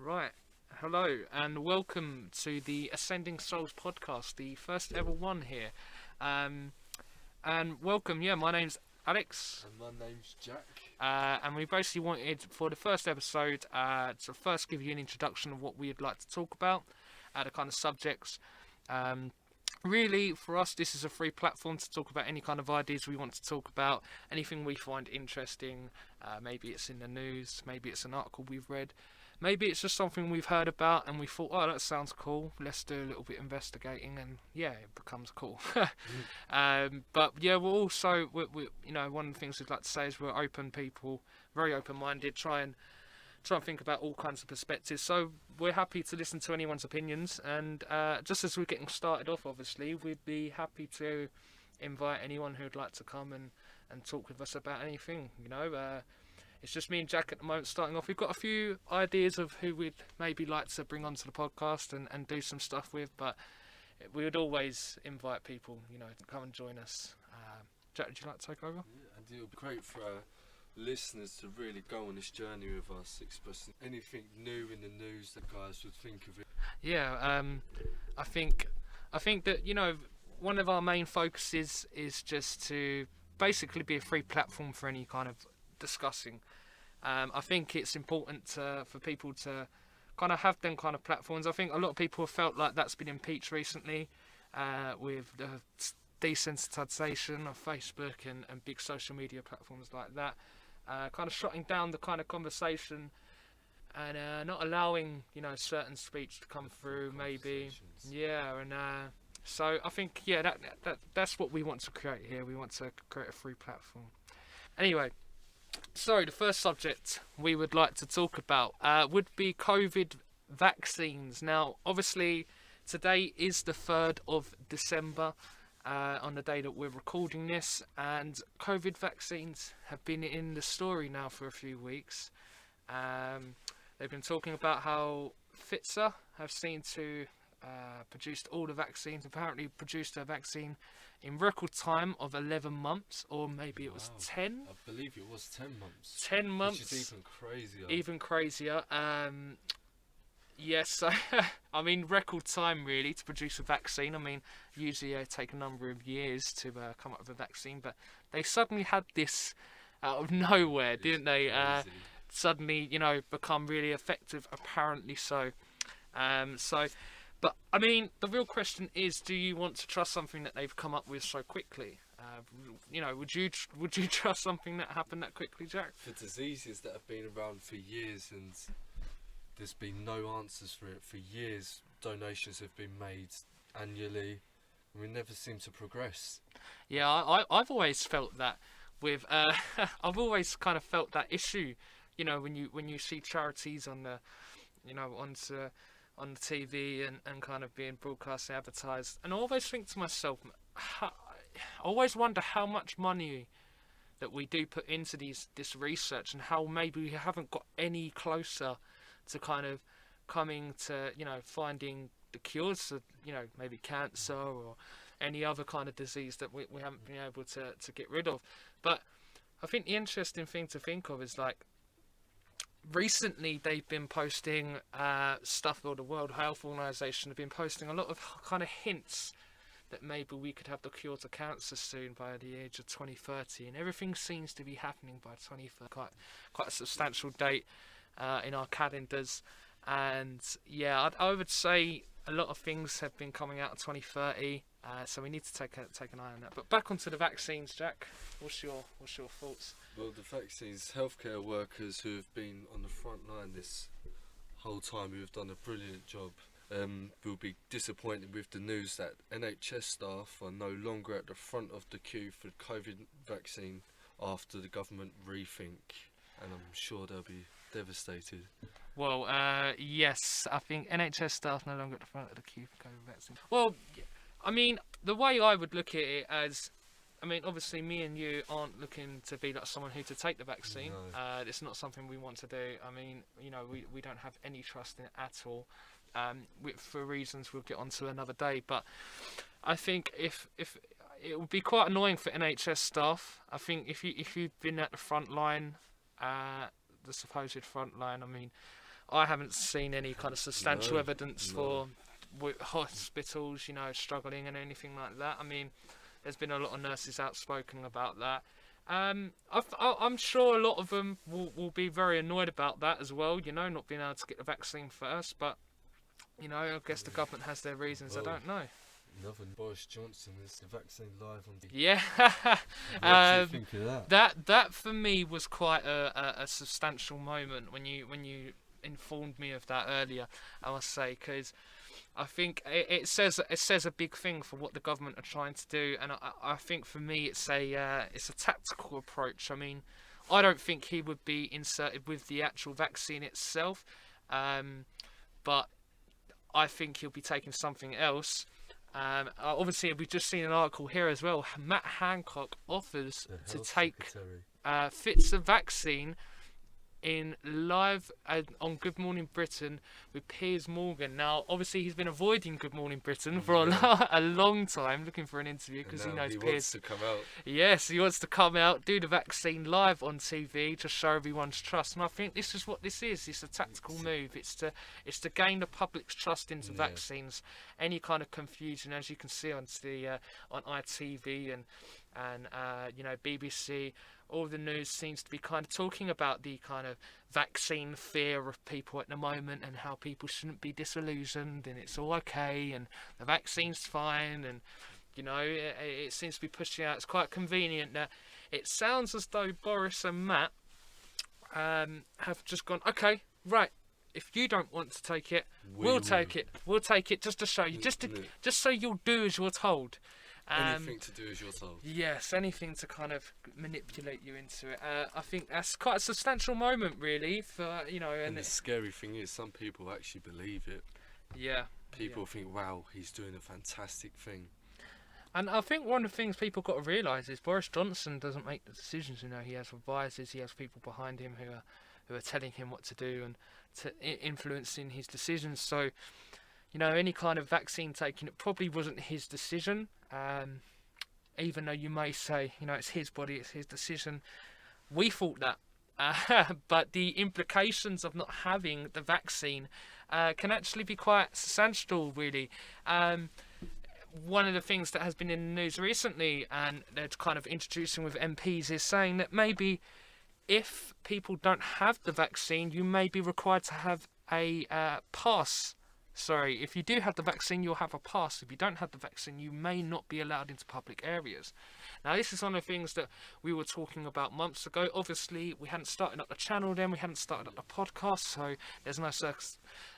Right. Hello and welcome to the Ascending Souls podcast, the first ever one here. Um, and welcome, my name's Alex, And my name's Jack. and we basically wanted for the first episode to first give you an introduction of what we'd like to talk about, the kind of subjects. Um, Really, for us, this is a free platform to talk about any kind of ideas we want to talk about, anything we find interesting. Maybe it's in the news, maybe it's an article we've read, maybe it's just something we've heard about and we thought, oh, that sounds cool. Let's do a little bit investigating, and it becomes cool. But yeah, we're also, one of the things we'd like to say is we're open people, very open-minded. Try and think about all kinds of perspectives. So we're happy to listen to anyone's opinions, and just as we're getting started off, obviously, we'd be happy to invite anyone who'd like to come and talk with us about anything. It's just me and Jack at the moment starting off. We've got a few ideas of who we'd maybe like to bring onto the podcast and do some stuff with, but we would always invite people, to come and join us. Jack, would you like to take over? Yeah, and it would be great for our listeners to really go on this journey with us, expressing anything new in the news that guys would think of it. Yeah, I think that one of our main focuses is just to basically be a free platform for any kind of discussing. I think it's important for people to kind of have them kind of platforms. I think a lot of people have felt like that's been impeached recently with the desensitization of Facebook and big social media platforms like that. Kind of shutting down the kind of conversation and not allowing certain speech to come through, maybe. So I think that's what we want to create here. We want to create a free platform. Anyway, so the first subject we would like to talk about would be COVID vaccines. Now, obviously, today is the 3rd of December. On the day that we're recording this, and COVID vaccines have been in the story now for a few weeks. They've been talking about how Pfizer have seen to produced all the vaccines, apparently produced a vaccine in record time of 11 months, or maybe it was 10. I believe it was 10 months. 10 months. Which is even crazier. Even crazier. Yes, I mean, record time really to produce a vaccine. I mean, usually they take a number of years to come up with a vaccine, but they suddenly had this out of nowhere, didn't they? Suddenly, become really effective, apparently so. But I mean, the real question is, do you want to trust something that they've come up with so quickly? Would you trust something that happened that quickly, Jack? For diseases that have been around for years and there's been no answers for it for years. Donations have been made annually. We never seem to progress. Yeah, I've always felt that with I've always kind of felt that issue. When you see charities on the on the TV and kind of being broadcast and advertised, and I always think to myself, I always wonder how much money that we do put into this research, and how maybe we haven't got any closer to kind of coming to finding the cures for maybe cancer or any other kind of disease that we haven't been able to get rid of. But I think the interesting thing to think of is, like, recently they've been posting stuff, or the World Health Organization have been posting a lot of kind of hints that maybe we could have the cure to cancer soon by the age of 2030, and everything seems to be happening by 2030, quite a substantial date in our calendars. And I would say a lot of things have been coming out of 2030, so we need to take an eye on that. But back onto the vaccines, Jack. What's your thoughts? Well, the vaccines, healthcare workers who have been on the front line this whole time, who have done a brilliant job, will be disappointed with the news that NHS staff are no longer at the front of the queue for COVID vaccine after the government rethink, and I'm sure they'll be devastated. Well, yes, I think NHS staff no longer at the front of the queue for COVID vaccine. Well, I mean, the way I would look at it as, I mean, obviously me and you aren't looking to be like someone who to take the vaccine. No. It's not something we want to do. I mean, we don't have any trust in it at all, for reasons we'll get onto another day. But I think if it would be quite annoying for NHS staff. I think if you've been at the front line, the supposed front line, I mean, I haven't seen any kind of substantial No, evidence no. for hospitals, struggling and anything like that. I mean, there's been a lot of nurses outspoken about that. I'm sure a lot of them will be very annoyed about that as well, not being able to get the vaccine first. But, I guess the government has their reasons. I Well, don't know. another Boris Johnson is the vaccine live on the. Yeah. What do you think of that? That for me was quite a substantial moment when you informed me of that earlier, I must say, because I think it says a big thing for what the government are trying to do, and I think for me it's a tactical approach. I mean, I don't think he would be inserted with the actual vaccine itself, but I think he'll be taking something else. Obviously, we've just seen an article here as well. Matt Hancock offers The to health take secretary. Pfizer vaccine in live on Good Morning Britain with Piers Morgan. Now, obviously, he's been avoiding Good Morning Britain for a long time, looking for an interview because he knows he Piers. wants to come out. Yes, he wants to come out, do the vaccine live on TV to show everyone's trust. And I think this is what this is. It's a tactical move. It's to gain the public's trust into vaccines. Any kind of confusion, as you can see on ITV and BBC, all the news seems to be kind of talking about the kind of vaccine fear of people at the moment, and how people shouldn't be disillusioned, and it's all okay, and the vaccine's fine, and it seems to be pushing out. It's quite convenient that it sounds as though Boris and Matt have just gone, okay, right, if you don't want to take it, we'll take it. We'll take it just to show you, just so you'll do as you're told. Anything to do as you're told. Yes, anything to kind of manipulate you into it. I think that's quite a substantial moment, really, for And the scary thing is, some people actually believe it. Yeah. People think, wow, he's doing a fantastic thing. And I think one of the things people got to realise is Boris Johnson doesn't make the decisions. He has advisors, he has people behind him who are telling him what to do and influencing his decisions. So, any kind of vaccine taking, it probably wasn't his decision. Even though you may say, it's his body, it's his decision. We thought that. But the implications of not having the vaccine can actually be quite substantial, really. One of the things that has been in the news recently, and they're kind of introducing with MPs, is saying that maybe if people don't have the vaccine, you may be required to have a pass. Sorry, if you do have the vaccine, you'll have a pass. If you don't have the vaccine, you may not be allowed into public areas. Now, this is one of the things that we were talking about months ago. Obviously, we hadn't started up the channel then, we hadn't started up the podcast, so there's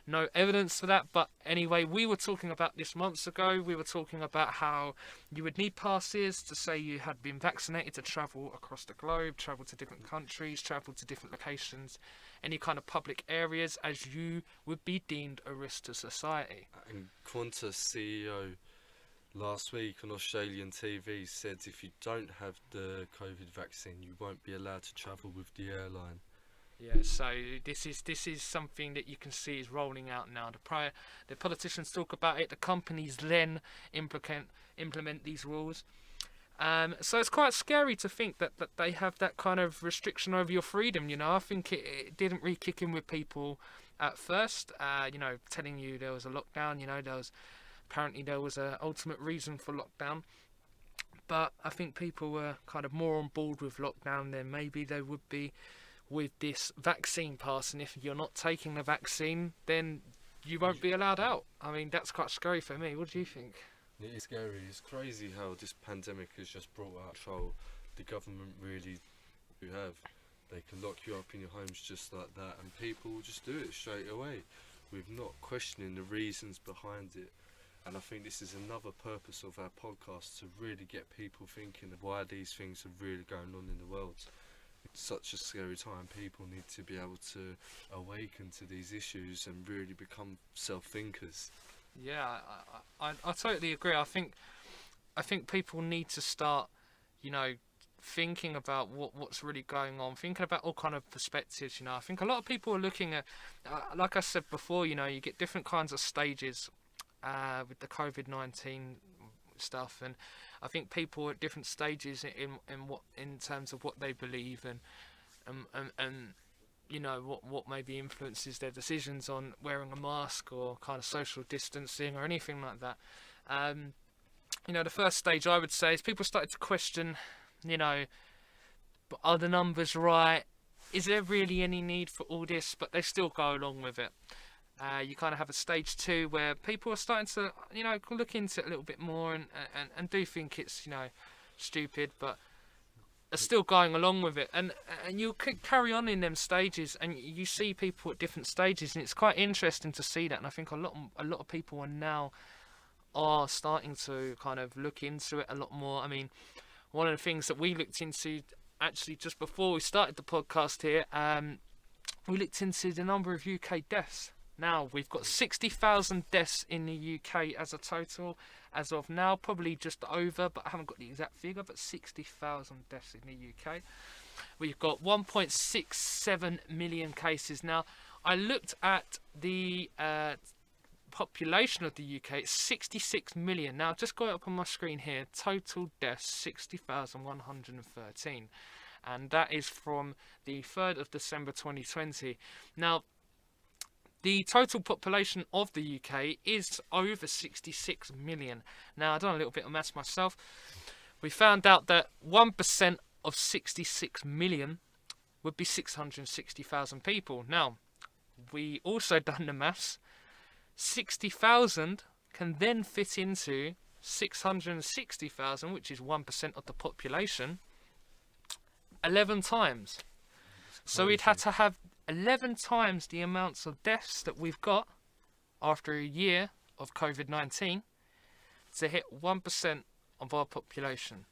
no evidence for that. But anyway, we were talking about this months ago. We were talking about how you would need passes to say you had been vaccinated to travel across the globe, travel to different countries, travel to different locations, any kind of public areas, as you would be deemed a risk to society. And Qantas CEO last week on Australian TV said if you don't have the COVID vaccine, you won't be allowed to travel with the airline. Yeah, so this is something that you can see is rolling out now. The politicians talk about it, the companies then implement these rules. So it's quite scary to think that they have that kind of restriction over your freedom. I think it didn't really kick in with people at first. Telling you there was a lockdown. There was a ultimate reason for lockdown. But I think people were kind of more on board with lockdown than maybe they would be with this vaccine pass. And if you're not taking the vaccine, then you won't be allowed out. I mean, that's quite scary for me. What do you think? It is scary. It's crazy how this pandemic has just brought out control. The government really do have. They can lock you up in your homes just like that, and people will just do it straight away with not questioning the reasons behind it. And I think this is another purpose of our podcast, to really get people thinking of why these things are really going on in the world. It's such a scary time. People need to be able to awaken to these issues and really become self-thinkers. Yeah, I totally agree. I think people need to start, thinking about what's really going on, thinking about all kind of perspectives. I think a lot of people are looking at, like I said before, you get different kinds of stages with the COVID-19 stuff, and I think people are at different stages in terms of what they believe, and what maybe influences their decisions on wearing a mask or kind of social distancing or anything like that. The first stage I would say is people started to question, are the numbers right? Is there really any need for all this? But they still go along with it. You kind of have a stage 2 where people are starting to, look into it a little bit more and do think it's, stupid, but are still going along with it. And you could carry on in them stages, and you see people at different stages, and it's quite interesting to see that. And I think a lot of people are starting to kind of look into it a lot more. I mean, one of the things that we looked into actually just before we started the podcast here, we looked into the number of UK deaths. Now we've got 60,000 deaths in the UK as a total as of now, probably just over, but I haven't got the exact figure, but 60,000 deaths in the UK. We've got 1.67 million cases. Now I looked at the population of the UK, it's 66 million. Now just got it up on my screen here, total deaths 60,113, and that is from the 3rd of December 2020. Now the total population of the UK is over 66 million. Now I've done a little bit of maths myself. We found out that 1% of 66 million would be 660,000 people. Now we also done the maths. 60,000 can then fit into 660,000, which is 1% of the population, 11 times. So we'd had to have 11 times the amounts of deaths that we've got after a year of COVID-19 to hit 1% of our population.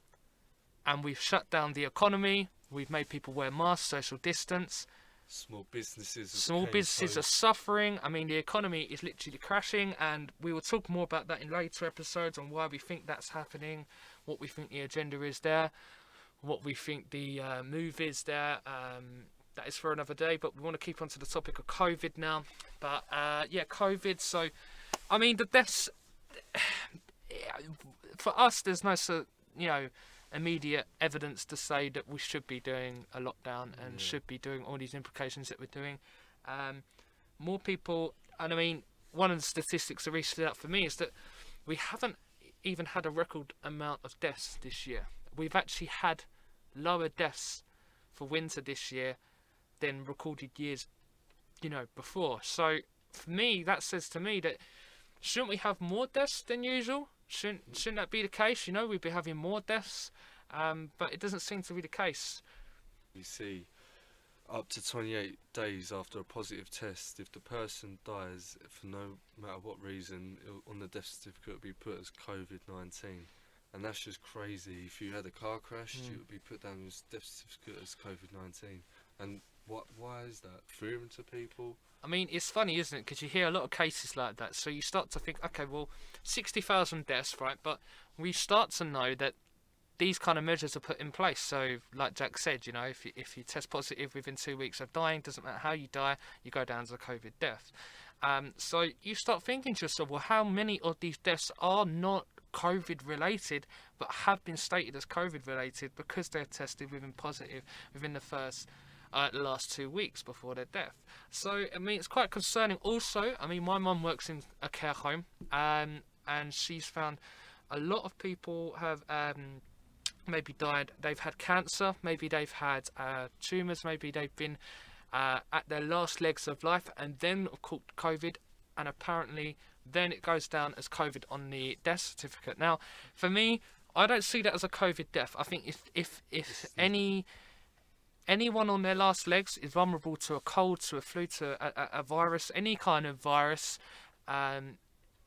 And we've shut down the economy, we've made people wear masks, social distance. Small businesses are suffering. I mean, the economy is literally crashing, and we will talk more about that in later episodes on why we think that's happening, what we think the agenda is there, what we think the move is there. That is for another day, but we want to keep on to the topic of COVID now. But COVID. So, I mean, the deaths for us, there's no immediate evidence to say that we should be doing a lockdown and should be doing all these implications that we're doing. More people, and I mean, one of the statistics that really stood out for me is that we haven't even had a record amount of deaths this year. We've actually had lower deaths for winter this year than recorded years, before. So for me, that says to me that shouldn't we have more deaths than usual? Shouldn't that be the case? We'd be having more deaths, but it doesn't seem to be the case. We see up to 28 days after a positive test, if the person dies for no matter what reason, on the death certificate it would be put as COVID-19. And that's just crazy. If you had a car crash, it would be put down as death certificate as COVID-19. And why is that? Fearing to people? I mean, it's funny, isn't it? Because you hear a lot of cases like that. So you start to think, okay, well, 60,000 deaths, right? But we start to know that these kind of measures are put in place. So, like Jack said, if you test positive within 2 weeks of dying, doesn't matter how you die, you go down as a COVID death. So you start thinking to yourself, well, how many of these deaths are not COVID related, but have been stated as COVID related because they're tested within positive within the last 2 weeks before their death. So, I mean, it's quite concerning. Also, I mean, my mum works in a care home, and she's found a lot of people have maybe died. They've had cancer, maybe they've had tumours, maybe they've been at their last legs of life and then caught COVID, and apparently then it goes down as COVID on the death certificate. Now, for me, I don't see that as a COVID death. I think if anyone on their last legs is vulnerable to a cold, to a flu, to a virus, any kind of virus, and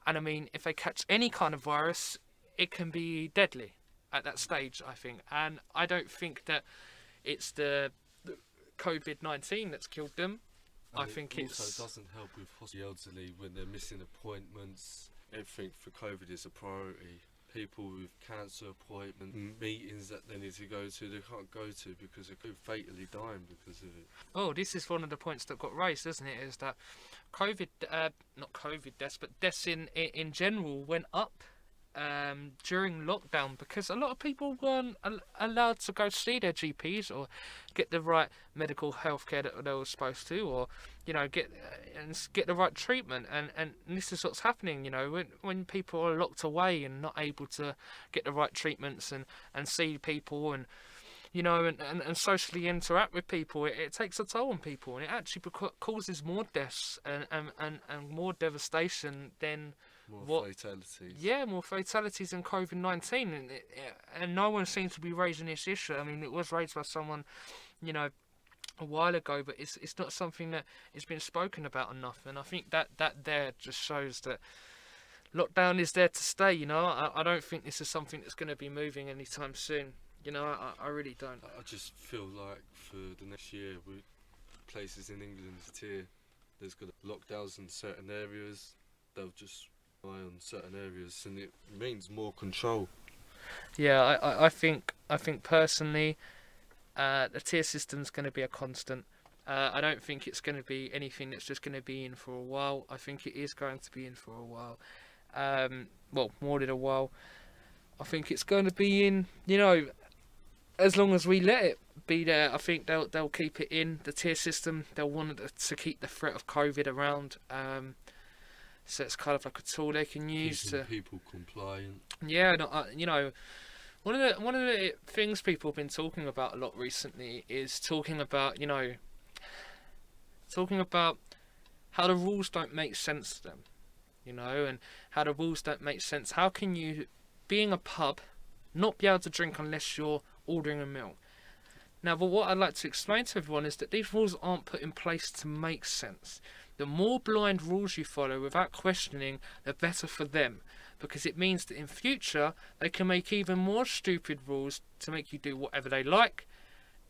I mean, if they catch any kind of virus, it can be deadly at that stage, I think. And I don't think that it's the COVID-19 that's killed them. And I think it it's... also doesn't help with the elderly when they're missing appointments. Everything for COVID is a priority. People with cancer appointments, meetings that they need to go to, they can't go to because they're fatally dying because of it. Oh, this is one of the points that got raised, isn't it? Is that COVID, not COVID deaths, but deaths in general went up during lockdown, because a lot of people weren't allowed to go see their GPs or get the right medical health care that they were supposed to, or get the right treatment. And this is what's happening. When people are locked away and not able to get the right treatments and see people and and socially interact with people, it takes a toll on people, and it actually causes more deaths and more devastation than Fatalities. yeah, more fatalities than COVID-19, and no one seems to be raising this issue. I mean, it was raised by someone, a while ago, but it's not something that has been spoken about enough, and I think that there just shows that lockdown is there to stay. I don't think this is something that's going to be moving anytime soon. I really don't. I just feel like for the next year, places in England here, there's got lockdowns in certain areas. They'll just rely on certain areas, and it means more control. Yeah, I think personally, the tier system's going to be a constant. I don't think it's going to be anything that's just going to be in for a while. I think it is going to be in for a while. Well, more than a while. I think it's going to be in, as long as we let it be there. I think they'll keep it in the tier system. They'll want to keep the threat of COVID around. So it's kind of like a tool they can use Keeping to people compliant. Yeah, one of the things people have been talking about a lot recently is talking about how the rules don't make sense to them, and how the rules don't make sense. How can you, being a pub, not be able to drink unless you're ordering a meal? Now, but what I'd like to explain to everyone is that these rules aren't put in place to make sense. The more blind rules you follow without questioning, the better for them, because it means that in future they can make even more stupid rules to make you do whatever they like,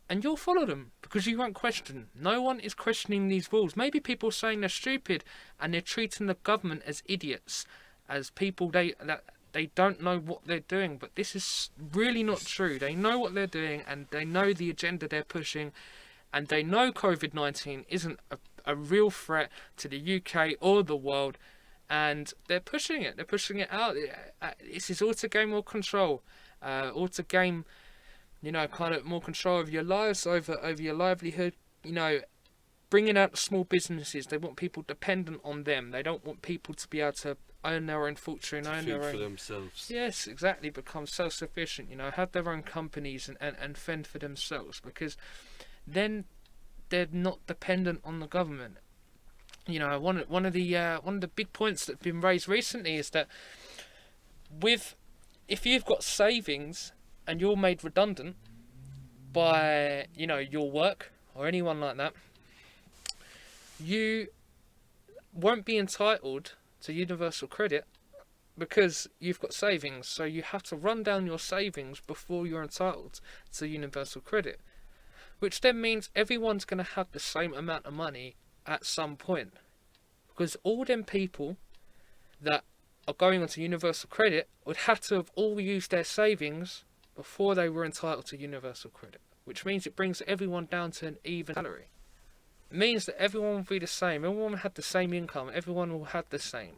and you'll follow them because you won't question. No one is questioning these rules. Maybe people are saying they're stupid and they're treating the government as idiots, as people that they don't know what they're doing, but this is really not true. They know what they're doing, and they know the agenda they're pushing, and they know COVID-19 isn't a real threat to the UK or the world, and they're pushing it. They're pushing it out. This is all to gain more control, all to gain, kind of more control over your lives, over your livelihood. Bringing out small businesses. They want people dependent on them. They don't want people to be able to own their own fortune, To think for themselves. Yes, exactly. Become self-sufficient. Have their own companies and fend for themselves, because then they're not dependent on the government. One of the big points that's been raised recently is that if you've got savings and you're made redundant by your work or anyone like that, you won't be entitled to universal credit because you've got savings. So you have to run down your savings before you're entitled to universal credit, which then means everyone's going to have the same amount of money at some point, because all them people that are going onto universal credit would have to have all used their savings before they were entitled to universal credit, which means it brings everyone down to an even salary. It means that everyone will be the same. Everyone will have the same income. Everyone will have the same.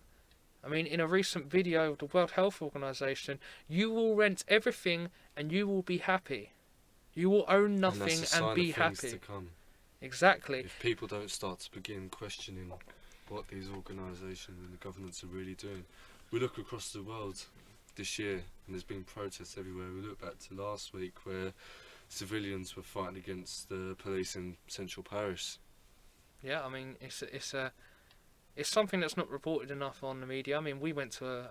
I mean, in a recent video of the World Health Organization, you will rent everything and you will be happy. You will own nothing and be happy. To come. Exactly. If people don't start to begin questioning what these organisations and the governments are really doing. We look across the world this year, and there's been protests everywhere. We look back to last week where civilians were fighting against the police in central Paris. Yeah, I mean, it's something that's not reported enough on the media. I mean, we went to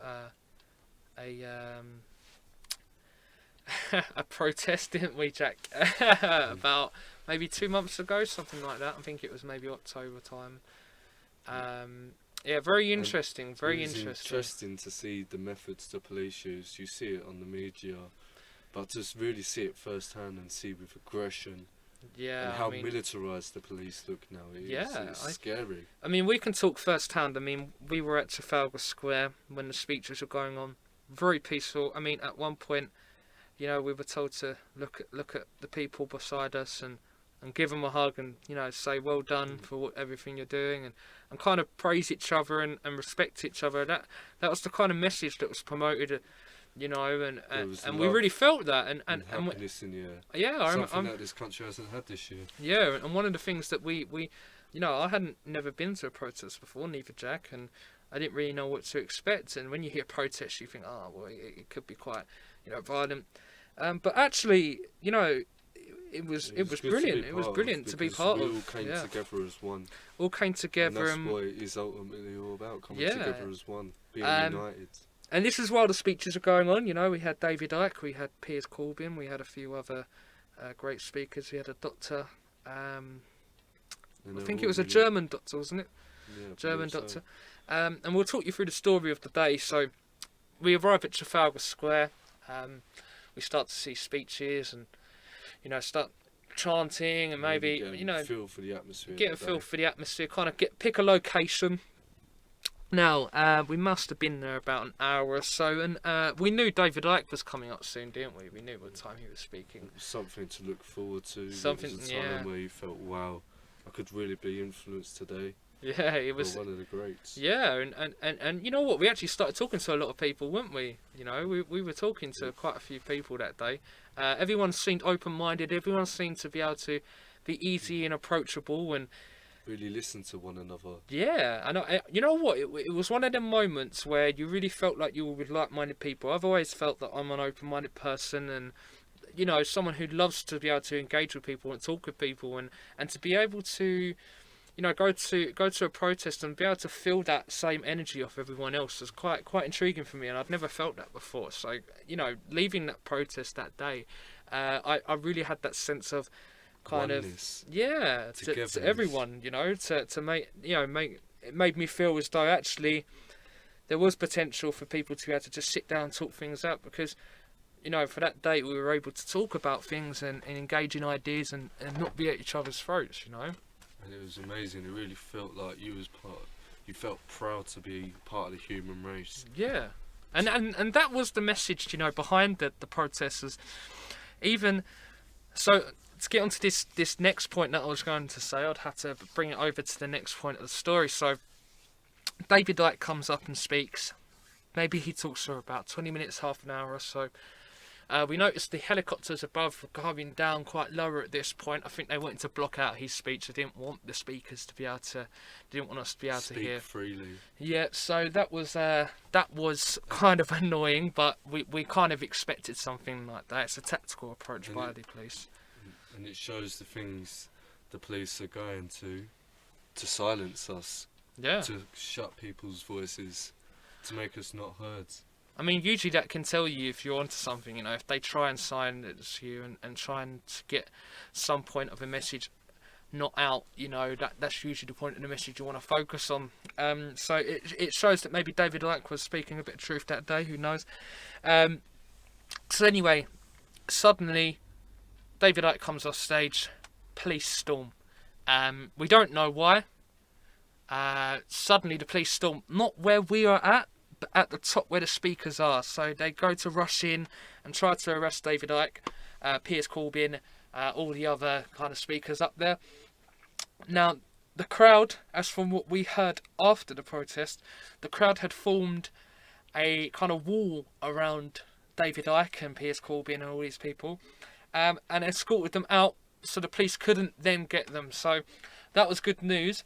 a protest, didn't we, Jack? About maybe 2 months ago, something like that. I think it was maybe October time. Yeah, very interesting. Very interesting. It's interesting to see the methods the police use. You see it on the media, but to really see it firsthand and see with aggression. Yeah, and how militarised the police look now. It's scary. I mean, we can talk firsthand. I mean, we were at Trafalgar Square when the speeches were going on. Very peaceful. I mean, at one point, we were told to look at the people beside us and give them a hug and, say well done for everything you're doing and kind of praise each other and respect each other. That was the kind of message that was promoted you know, There was and we love really felt that, and happiness in the air. yeah, Something that this country hasn't had this year. yeah, and one of the things that we you know, I hadn't never been to a protest before, neither Jack, and I didn't really know what to expect. And when you hear protest, you think, oh, well, it could be quite, you know, violent. But actually, you know, it was brilliant. It was brilliant to be part of. We all came together as one. All came together. And that's what it is ultimately all about, coming Yeah. together as one, being united. And this is while the speeches are going on. You know, we had David Icke, we had Piers Corbyn, we had a few other great speakers. We had a doctor. I think it was a German doctor, wasn't it? Yeah, German doctor. And we'll talk you through the story of the day. So we arrive at Trafalgar Square. We start to see speeches and, you know, start chanting and maybe, you know, feel for the atmosphere. Get a feel for the atmosphere. Kind of pick a location. Now, we must have been there about an hour or so, and we knew David Icke was coming up soon, didn't we? We knew what time he was speaking. Something to look forward to. Something, it was a time where you felt, wow, I could really be influenced today. Yeah, it was one of the greats. Yeah, and you know what? We actually started talking to a lot of people, weren't we? You know, we were talking to quite a few people that day. Everyone seemed open-minded. Everyone seemed to be able to be easy and approachable and really listen to one another. Yeah, I know. You know what? It was one of them moments where you really felt like you were with like-minded people. I've always felt that I'm an open-minded person, and you know, someone who loves to be able to engage with people and talk with people, and to be able to, you know, go to a protest and be able to feel that same energy off everyone else was quite intriguing for me, and I'd never felt that before. So, you know, leaving that protest that day, I really had that sense of kind oneness, of to everyone, you know, to make it made me feel as though actually there was potential for people to be able to just sit down and talk things out, because, you know, for that day we were able to talk about things and engage in ideas and not be at each other's throats, you know. And it was amazing. It really felt like you felt proud to be part of the human race. Yeah, and that was the message, you know, behind the protesters. Even so, to get onto this next point that I was going to say, I'd have to bring it over to the next point of the story. So David Icke comes up and speaks. Maybe he talks for about 20 minutes, half an hour or so. We noticed the helicopters above were going down quite lower at this point. I think they wanted to block out his speech. They didn't want the speakers to be able to, didn't want us to be able to hear. Speak freely. Yeah, so that was kind of annoying, but we kind of expected something like that. It's a tactical approach by the police. And it shows the things the police are going to silence us. Yeah. To shut people's voices, to make us not heard. I mean, usually that can tell you if you're onto something, you know, if they try and silence you and try and get some point of a message not out, you know, that's usually the point of the message you want to focus on. So it shows that maybe David Icke was speaking a bit of truth that day, who knows. So anyway, suddenly David Icke comes off stage, police storm. We don't know why. Suddenly the police storm, not where we are at, but at the top where the speakers are. So they go to rush in and try to arrest David Icke, Piers Corbyn, all the other kind of speakers up there. Now, the crowd, as from what we heard after the protest, the crowd had formed a kind of wall around David Icke and Piers Corbyn and all these people, and escorted them out so the police couldn't then get them. So that was good news.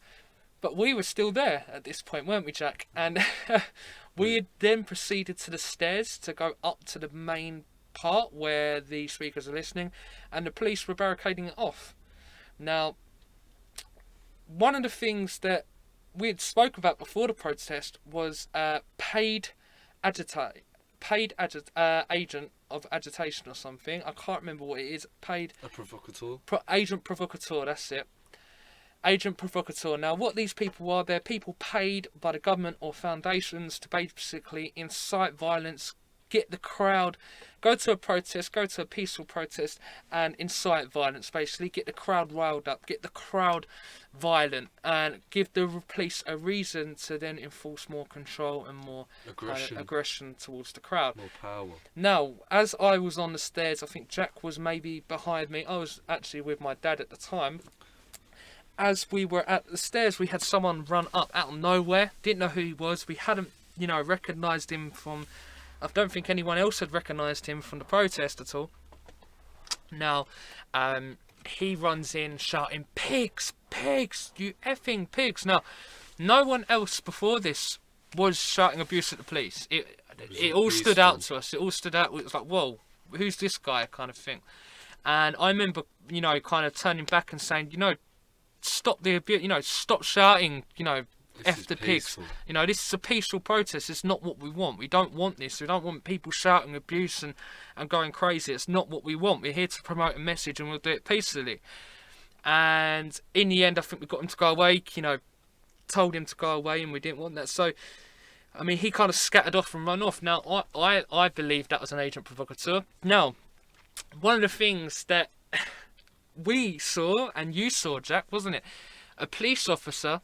But we were still there at this point, weren't we, Jack? And we had then proceeded to the stairs to go up to the main part where the speakers are listening, and the police were barricading it off. Now, one of the things that we had spoke about before the protest was paid agent of agitation or something. I can't remember what it is. A provocateur. Agent provocateur, that's it. Agent provocateur. Now, what these people are, they're people paid by the government or foundations to basically incite violence, get the crowd, go to a protest, go to a peaceful protest and incite violence, basically get the crowd riled up, get the crowd violent, and give the police a reason to then enforce more control and more aggression towards the crowd. More power. Now, as I was on the stairs, I think Jack was maybe behind me. I was actually with my dad at the time. As we were at the stairs, we had someone run up out of nowhere. Didn't know who he was. We hadn't, recognised him from I don't think anyone else had recognised him from the protest at all. Now, he runs in shouting, "Pigs, pigs, you effing pigs!" Now, no one else before this was shouting abuse at the police. It all stood out to us. It all stood out. It was like, whoa, who's this guy, kind of thing. And I remember, kind of turning back and saying, stop the abuse, stop shouting, F the pigs. This is a peaceful protest. It's not what we want. We don't want this. We don't want people shouting abuse and going crazy. It's not what we want. We're here to promote a message, and we'll do it peacefully. And in the end, I think we got him to go away, told him to go away, and we didn't want that. So, I mean, he kind of scattered off and run off. Now, I believe that was an agent provocateur. Now, one of the things that we saw, and you saw, Jack, wasn't it? A police officer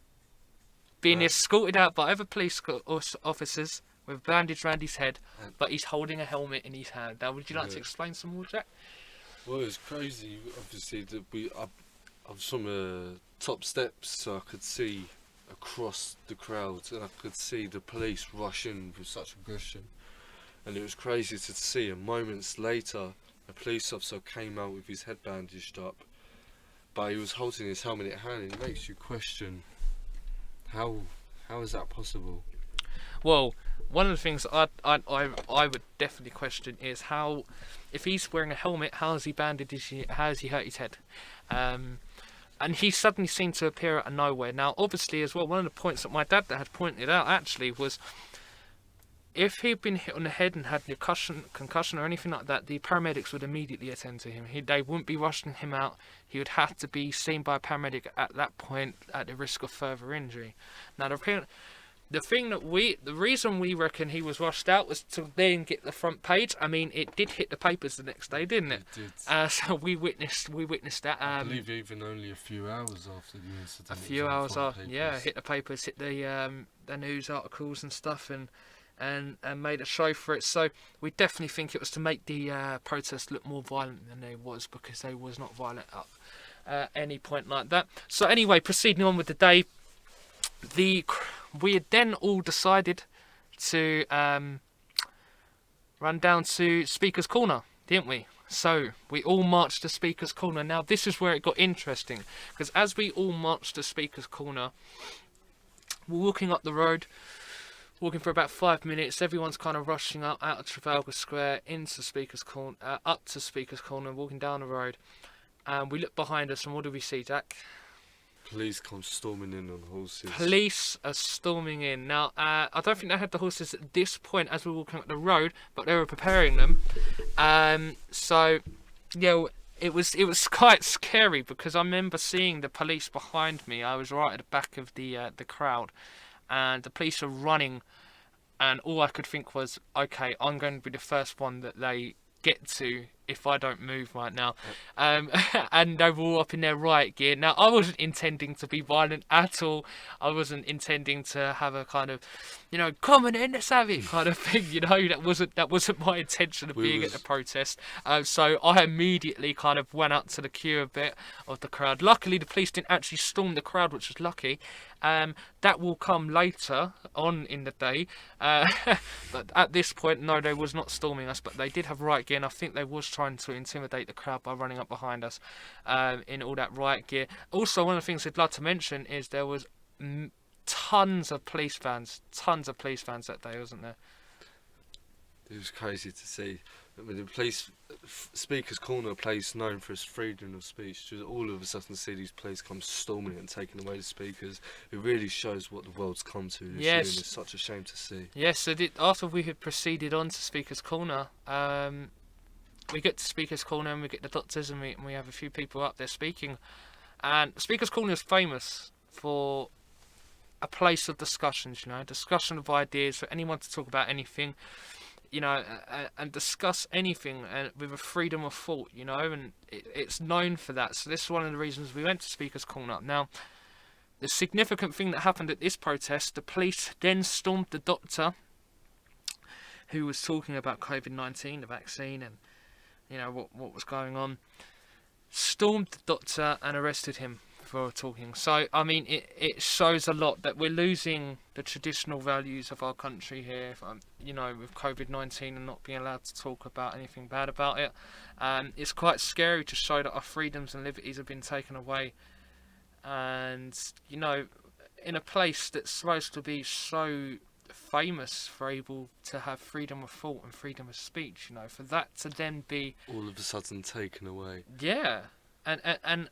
being escorted out by other police officers with a bandage around his head, but he's holding a helmet in his hand. Now, would you like to explain some more, Jack? Well, it's crazy, obviously, that I was from the top steps, so I could see across the crowd, and I could see the police rush in with such aggression. And it was crazy to see, and moments later, a police officer came out with his head bandaged up, but he was holding his helmet in hand. It makes you question, how is that possible? Well, one of the things I would definitely question is how, if he's wearing a helmet, how has he hurt his head? And he suddenly seemed to appear out of nowhere. Now, obviously, as well, one of the points that my dad had pointed out actually was, if he'd been hit on the head and had concussion or anything like that, the paramedics would immediately attend to him. They wouldn't be rushing him out. He would have to be seen by a paramedic at that point, at the risk of further injury. Now, the reason we reckon he was rushed out was to then get the front page. I mean, it did hit the papers the next day, didn't it? It did. So we witnessed that. I believe even only a few hours after the incident. A few hours after, hit the papers, hit the news articles and stuff, and made a show for it. So we definitely think it was to make the protest look more violent than they was, because they was not violent at any point like that. So anyway, proceeding on with the day, we had then all decided to run down to Speaker's Corner, didn't we? So we all marched to Speaker's Corner. Now this is where it got interesting, because as we all marched to Speaker's Corner, we're walking up the road, walking for about 5 minutes. Everyone's kind of rushing out of Trafalgar Square into Speaker's Corner, up to Speaker's Corner, walking down the road. And we look behind us, and what do we see, Jack? Police come storming in on horses. Police are storming in. Now, I don't think they had the horses at this point as we were walking up the road, but they were preparing them. So, it was quite scary, because I remember seeing the police behind me. I was right at the back of the crowd, and the police are running, and all I could think was, okay, I'm going to be the first one that they get to if I don't move right now. And they were all up in their riot gear. Now, I wasn't intending to be violent at all. I wasn't intending to have a kind of, come on in, let's have it kind of thing. That wasn't my intention of being at the protest. So I immediately kind of went up to the queue a bit of the crowd. Luckily, the police didn't actually storm the crowd, which was lucky. That will come later on in the day. But at this point, no, they was not storming us, but they did have riot gear, and I think they was trying to intimidate the crowd by running up behind us in all that riot gear. Also, one of the things I'd like to mention is there was tons of police vans that day, wasn't there? It was crazy to see. I mean, the police, Speaker's Corner, a place known for its freedom of speech, just all of a sudden see these police come storming it and taking away the speakers. It really shows what the world's come to this year, and it's such a shame to see. Yes, so after we had proceeded on to Speaker's Corner, we get to Speaker's Corner and we get the doctors, and we have a few people up there speaking. And Speaker's Corner is famous for a place of discussions, discussion of ideas, for anyone to talk about anything, and discuss anything with a freedom of thought, and it's known for that. So this is one of the reasons we went to Speaker's Corner. Now, the significant thing that happened at this protest, the police then stormed the doctor who was talking about COVID-19, the vaccine, and what was going on. Stormed the doctor and arrested him for talking. So I mean, it shows a lot that we're losing the traditional values of our country here. You know, with COVID-19 and not being allowed to talk about anything bad about it, it's quite scary to show that our freedoms and liberties have been taken away. And you know, in a place that's supposed to be so famous for able to have freedom of thought and freedom of speech, you know, for that to then be all of a sudden taken away. yeah, and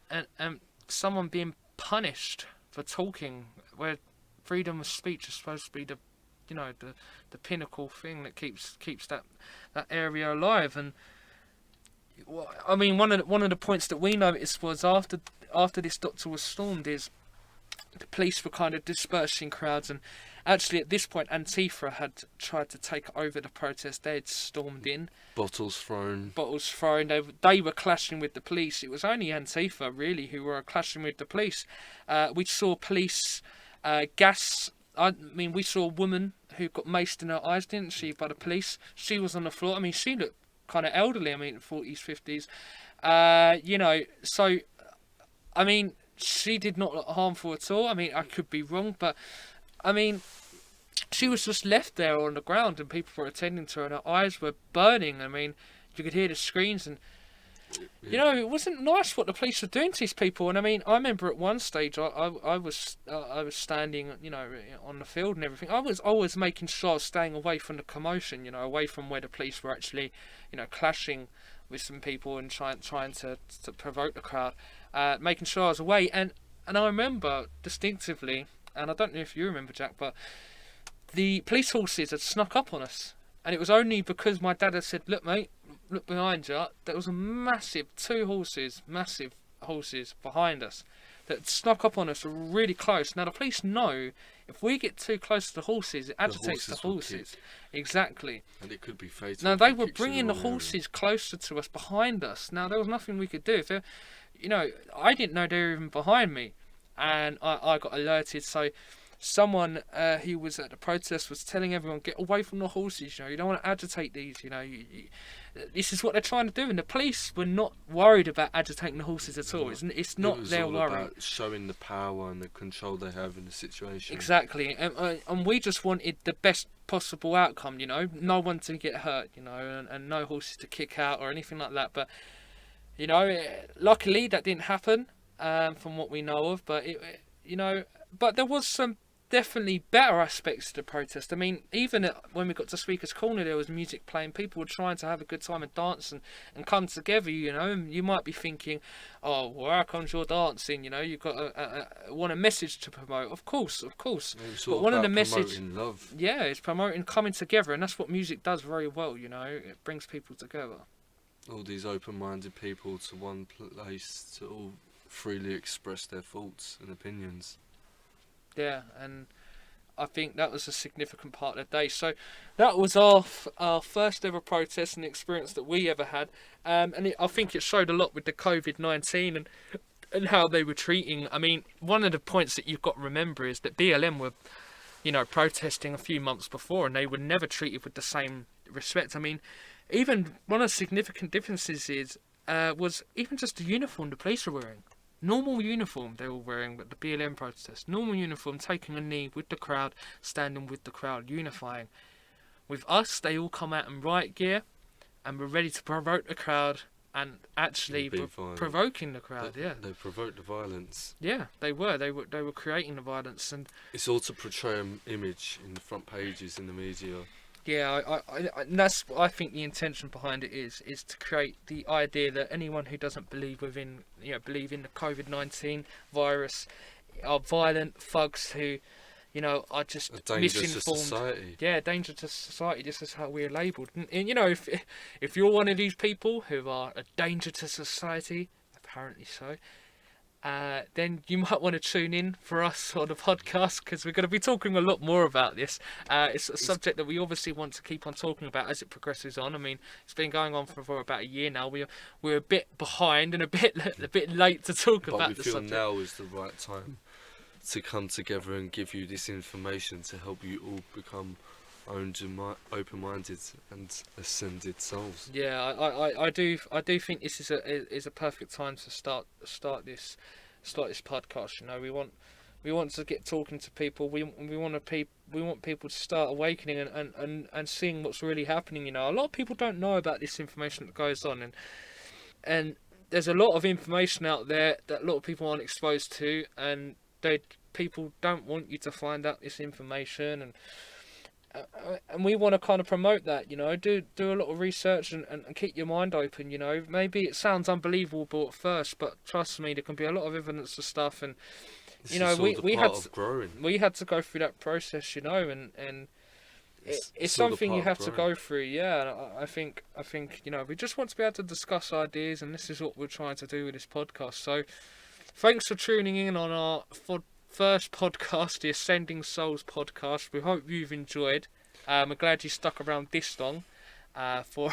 someone being punished for talking, where freedom of speech is supposed to be the, you know, the pinnacle thing that keeps that area alive. And I mean, one of the points that we noticed was after this doctor was stormed is the police were kind of dispersing crowds, and actually at this point Antifa had tried to take over the protest. They had stormed in, Bottles thrown. They were clashing with the police. It was only Antifa really who were clashing with the police. We saw police gas. I mean, we saw a woman who got maced in her eyes, didn't she, by the police. She was on the floor. I mean, she looked kind of elderly. I mean, 40s, 50s. You know, so I mean, she did not look harmful at all. I mean, I could be wrong, but I mean, she was just left there on the ground and people were attending to her and her eyes were burning. I mean, you could hear the screams and, you know, it wasn't nice what the police were doing to these people. And I mean, I remember at one stage I was standing, you know, on the field and everything. I was always making sure I was staying away from the commotion, you know, away from where the police were actually, you know, clashing with some people and trying to provoke the crowd. Making sure I was away, and I remember distinctively, and I don't know if you remember, Jack, but the police horses had snuck up on us, and it was only because my dad had said, "Look, mate, look behind you." There was a massive massive horses behind us that snuck up on us really close. Now the police know if we get too close to the horses, it agitates the horses. Exactly. And it could be fatal. Now they were bringing the horses closer to us, behind us. Now there was nothing we could do. If you know, I didn't know they were even behind me, and I got alerted. So someone who was at the protest was telling everyone, get away from the horses, you know, you don't want to agitate these, you know, this is what they're trying to do. And the police were not worried about agitating the horses at all. It's not their worry. About showing the power and the control they have in the situation. Exactly, and we just wanted the best possible outcome, you know, no one to get hurt, you know, and no horses to kick out or anything like that. But you know, luckily that didn't happen, from what we know of. But you know, but there was some definitely better aspects to the protest. I mean, even when we got to Speaker's Corner, there was music playing. People were trying to have a good time and dance and come together, you know. And you might be thinking, oh, well, how comes you're dancing? You know, you've got want a message to promote. Of course. But one of the messages, love. Yeah, it's promoting coming together, and that's what music does very well. You know, it brings people together. All these open-minded people to one place to all freely express their thoughts and opinions. Yeah, and I think that was a significant part of the day. So that was our first ever protest and experience that we ever had. And I think it showed a lot with the COVID-19 and how they were treating. I mean, one of the points that you've got to remember is that BLM were, you know, protesting a few months before, and they were never treated with the same respect. I mean, even one of the significant differences was even just the uniform the police were wearing. Normal uniform they were wearing at the BLM protest. Normal uniform, taking a knee with the crowd, standing with the crowd, unifying. With us, they all come out in riot gear and were ready to provoke the crowd and actually provoking the crowd. They provoked the violence. Yeah, they were. They were creating the violence, and it's all to portray an image in the front pages in the media. Yeah, and that's what I think the intention behind it is to create the idea that anyone who doesn't believe in the COVID-19 virus are violent thugs who, you know, are just misinformed. To society. Yeah, danger to society. This is how we're labelled. And you know, if you're one of these people who are a danger to society, apparently so, then you might want to tune in for us on the podcast, because we're going to be talking a lot more about this. It's a subject that we obviously want to keep on talking about as it progresses on. I mean, it's been going on for about a year now. We're a bit behind and a bit late to talk about the subject. But we feel now is the right time to come together and give you this information to help you all become open-minded and ascended souls. Yeah, I do think this is a perfect time to start It's like this podcast, you know. We want to get talking to people. We want people to start awakening and seeing what's really happening. You know, a lot of people don't know about this information that goes on, and there's a lot of information out there that a lot of people aren't exposed to, and people don't want you to find out this information, and we want to kind of promote that, you know. Do a lot of research and keep your mind open, you know. Maybe it sounds unbelievable at first, but trust me, there can be a lot of evidence of stuff, and This you know, is all we the had part of growing. we had to go through that process, you know, and it's all the something you part have of to growing. go through. Yeah, and I think you know, we just want to be able to discuss ideas, and this is what we're trying to do with this podcast. So thanks for tuning in on our first podcast, the Ascending Souls podcast. We hope you've enjoyed. We're glad you stuck around this long for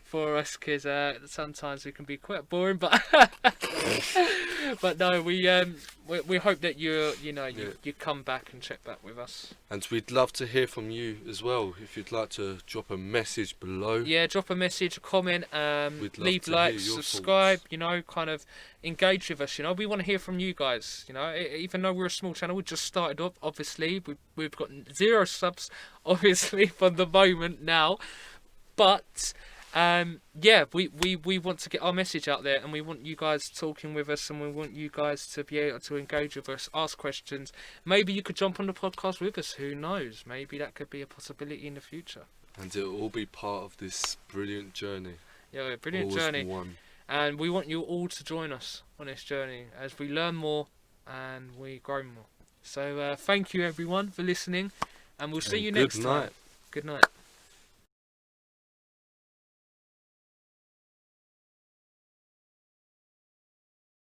for us, because sometimes we can be quite boring, but but no, we hope that you come back and check back with us. And we'd love to hear from you as well. If you'd like to drop a message below. Yeah, drop a message, a comment, We'd love leave to likes, hear your subscribe, thoughts. you know, kind of engage with us, you know. We want to hear from you guys, you know. Even though we're a small channel, we just started up, obviously. We've got 0 subs, obviously, for the moment now. But, yeah, we want to get our message out there, and we want you guys talking with us, and we want you guys to be able to engage with us, ask questions. Maybe you could jump on the podcast with us, who knows? Maybe that could be a possibility in the future. And it'll all be part of this brilliant journey. Yeah, brilliant All as journey. one. And we want you all to join us on this journey as we learn more and we grow more. So thank you everyone for listening, and we'll see And you good next time. night. Good night.